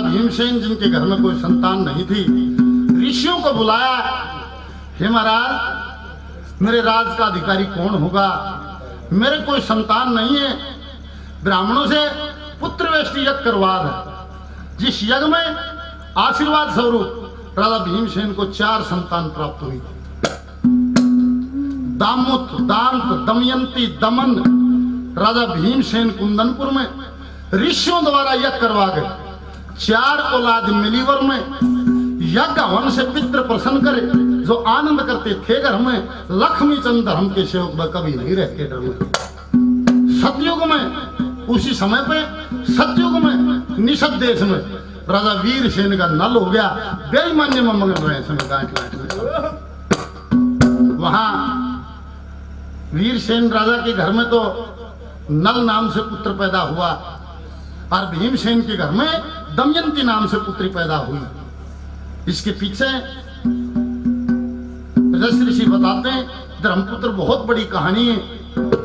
भीमसेन जिनके घर में कोई संतान नहीं थी, ऋषियों को बुलाया, हे महाराज मेरे राज का अधिकारी कौन होगा, मेरे कोई संतान नहीं है, ब्राह्मणों से पुत्र वेष्टि यज्ञ करवा है। जिस यज्ञ में आशीर्वाद स्वरूप राजा भीमसेन को 4 संतान प्राप्त हुई। दामुत, दांत, दमयंती, दमन। राजा भीमसेन कुंदनपुर में ऋषियों द्वारा यज्ञ करवा गए। 4 औलाद मिलीवर में यज्ञ हवन से पितृ प्रसन्न करे, जो आनंद करते थे घर में, लक्ष्मी चंद धर्म के सेवक में कभी नहीं रहते डर में। सतयुग में उसी समय पे सतयुग में निषद देश में राजा वीरसेन का नल हो गया, बेईमानी में मगन रहे समय गांठ गांठ में। वहां वीरसेन राजा के घर में तो नल नाम से पुत्र पैदा हुआ और भीमसेन के घर में दमयंती नाम से पुत्री पैदा हुई। इसके पीछे ऋषि बताते हैं धर्मपुत्र बहुत बड़ी कहानी है।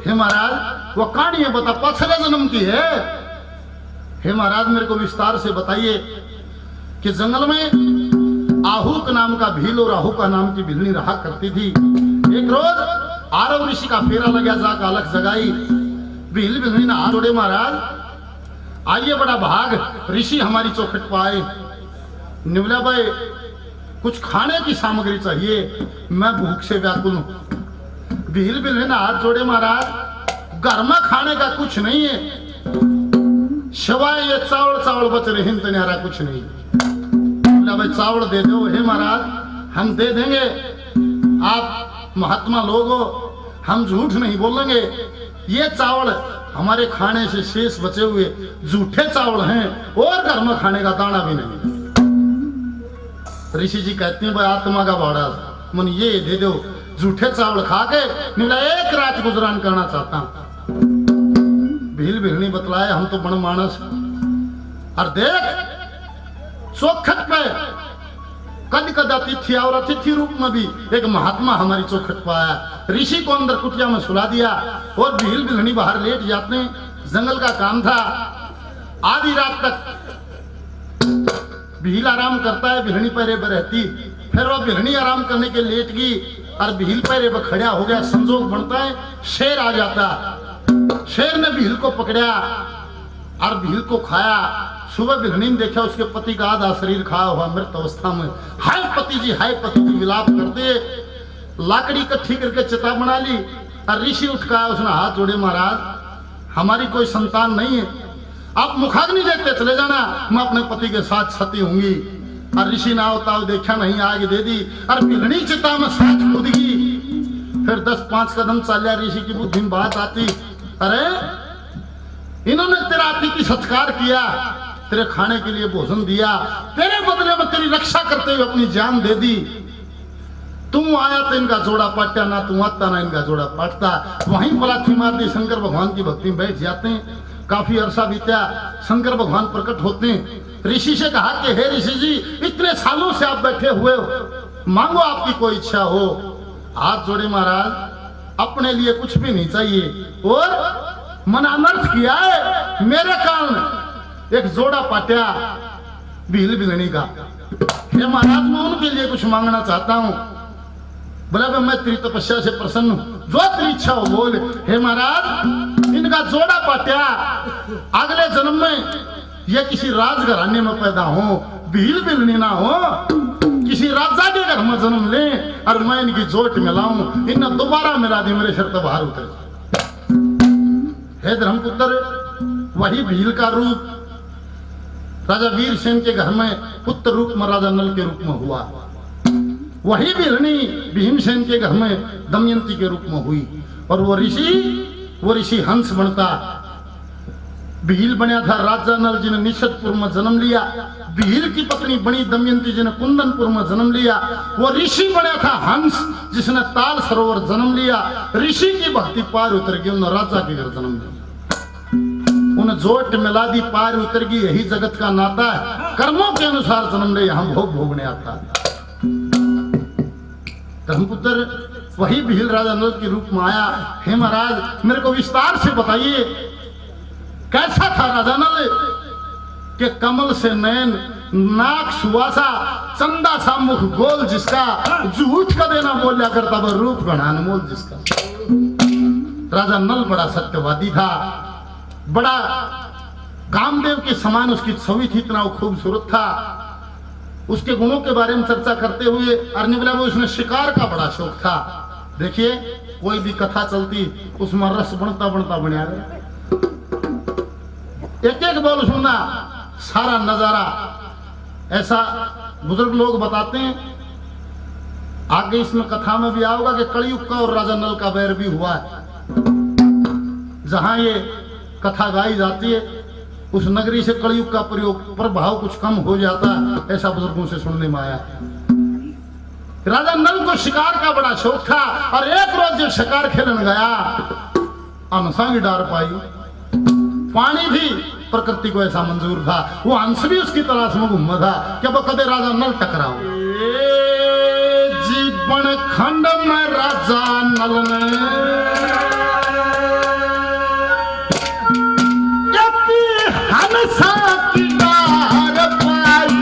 हे महाराज वो कहानी है बता 5 जन्म की है। हे महाराज मेरे को विस्तार से बताइए कि जंगल में आहूक नाम का भील और आहूका नाम की भिलनी रहा करती थी। एक रोज आरव ऋषि का फेरा लगा, जाकर अलग जगाई, भील भिलनी ने हाथ जोड़े, महाराज आइए बड़ा भाग ऋषि हमारी चौखट पर आए। निवला भाई कुछ खाने की सामग्री चाहिए, मैं भूख से व्याकुल हूं। भील भिलनी ने हाथ जोड़े, महाराज घर में खाने का कुछ नहीं है, सिवाय ये चावल बच रहे तनियारा कुछ नहीं। भाई चावल दे दो। हे महाराज हम दे देंगे, आप महात्मा लोग हो, हम झूठ नहीं बोलेंगे। ये चावल हमारे खाने से शेष बचे हुए झूठे चावल हैं और घर में खाने का दाना भी नहीं। ऋषि जी कहते हैं भाई आत्मा का भाड़ा मन ये दे दो, झूठे चावल खा के निवला 1 रात गुजरान करना चाहता हूं। भील भिलनी बतलाए हम तो बन मानस और देख चौखट पे कद अतिथि और अतिथि रूप में भी एक महात्मा हमारी चौखट पर आया। ऋषि को अंदर कुटिया में सुला दिया और भील भिलनी बाहर लेट जाते हैं। जंगल का काम था, आधी रात तक भील आराम करता है, भिलनी पैरे पर रहती। फिर वह भिलनी आराम करने के लेट गई और भील पैरे पर खड़ा हो गया। संजोग बनता है शेर आ जाता, शेर ने भील को पकड़ा और भील को खाया। सुबह भिलनी ने देखा उसके पति का आधा शरीर खाया हुआ मृत अवस्था में। हाय पति जी विलाप करते लाकड़ी इकट्ठी करके चिता बना ली और ऋषि उठ का उसने हाथ जोड़े, महाराज हमारी कोई संतान नहीं है, आप मुखाग्नि देते चले जाना, मैं अपने पति के साथ सती होंगी। और ऋषि ना होता देखा नहीं, आग दे दी और भिलनी चिता में साथ कूद गई। फिर 10-5 कदम चलिया, ऋषि की बुद्धि में बात आती, अरे इन्होंने तेरा अतिथि सत्कार किया, तेरे खाने के लिए भोजन दिया, तेरे बदले में तेरी रक्षा करते हुए अपनी जान दे दी। तुम आया तो इनका जोड़ा पाटा, ना तुम आता ना इनका जोड़ा पाटता। वहीं पलाथी मार दी, शंकर भगवान की भक्ति में बैठ जाते हैं। काफी अरसा बीता, शंकर भगवान प्रकट होते हैं। ऋषि से कहा कि हे ऋषि जी इतने सालों से आप बैठे हुए हो, मांगो आपकी कोई इच्छा हो। हाथ जोड़े, महाराज अपने लिए कुछ भी नहीं चाहिए और मन अनर्थ किया है, मेरे कारण एक जोड़ा पाटिया भील भिलनी का। हे महाराज मैं उनके लिए कुछ मांगना चाहता हूं। बोला मैं तेरी तपस्या से प्रसन्न हूं, जो तेरी इच्छा हो बोल। हे महाराज इनका जोड़ा पाटिया अगले जन्म में ये किसी राजघराने में पैदा हो, भील भिलनी ना हो, किसी राजा के घर में जन्म ले और मैं इनकी जोट मिलाऊं, इन्हें दोबारा मिला दी, मेरे शर्त बाहर उतरे। हे धर्मपुत्र वही भील का रूप राजा वीरसेन के घर में पुत्र रूप में राजा नल के रूप में हुआ। वही भिलनी भीमसेन के घर में दमयंती के रूप में हुई। और वो ऋषि हंस बनता। भील बना था राजा नल जिन्हें निषदपुर में जन्म लिया, भील की पत्नी बनी दमयंती जिन्हें कुंदनपुर में जन्म लिया। वो ऋषि बना था हंस जिसने ताल सरोवर जन्म लिया। ऋषि की भक्ति पार उतर गई, उन्हें राजा के घर जन्म लिया, उन्हें जोट मिला दी, पार उतर गई। यही जगत का नाता है, कर्मों के अनुसार जन्म ले हम भोग भोगने आता है। धर्मपुत्र वही भील राजा नल के रूप में आया। हे महाराज मेरे को विस्तार से बताइए कैसा था राजा नल, कि कमल से नैन, नाक सुवासा, चंदा सा मुख गोल जिसका, झूठ का देना बोलिया करता वह रूप गढ़ा अनमोल जिसका। राजा नल बड़ा सत्यवादी था, बड़ा कामदेव के समान उसकी छवि थी, इतना वो खूबसूरत था। उसके गुणों के बारे में चर्चा करते हुए अर्जुन बोला वो उसने शिकार का बड़ा शौक था। देखिए कोई भी कथा चलती उसमें रस बनता बनता बना गया, एक एक बोल सुनना, सारा नजारा ऐसा बुजुर्ग लोग बताते हैं। आगे इसमें कथा में भी आओगा कि कलयुग का और राजा नल का बैर भी हुआ है। जहां ये कथा गाई जाती है उस नगरी से कलयुग का प्रभाव कुछ कम हो जाता है, ऐसा बुजुर्गों से सुनने में आया। राजा नल को शिकार का बड़ा शौक था और एक रोज जब शिकार खेलने गया हंसा की डार पाई, पानी भी प्रकृति को ऐसा मंजूर था, वो हंस भी उसकी तलाश में घूमा था कि वो कदे राजा नल टकराओ। जीवन खंड में राजा नल ने हंसा की डार पाई,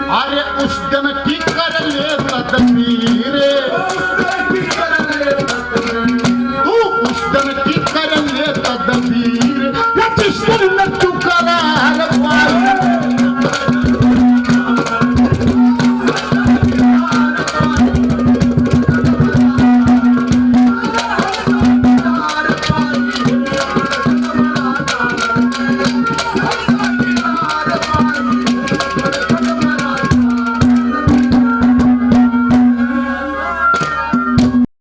अरे उस दिन की कर ले तदबीर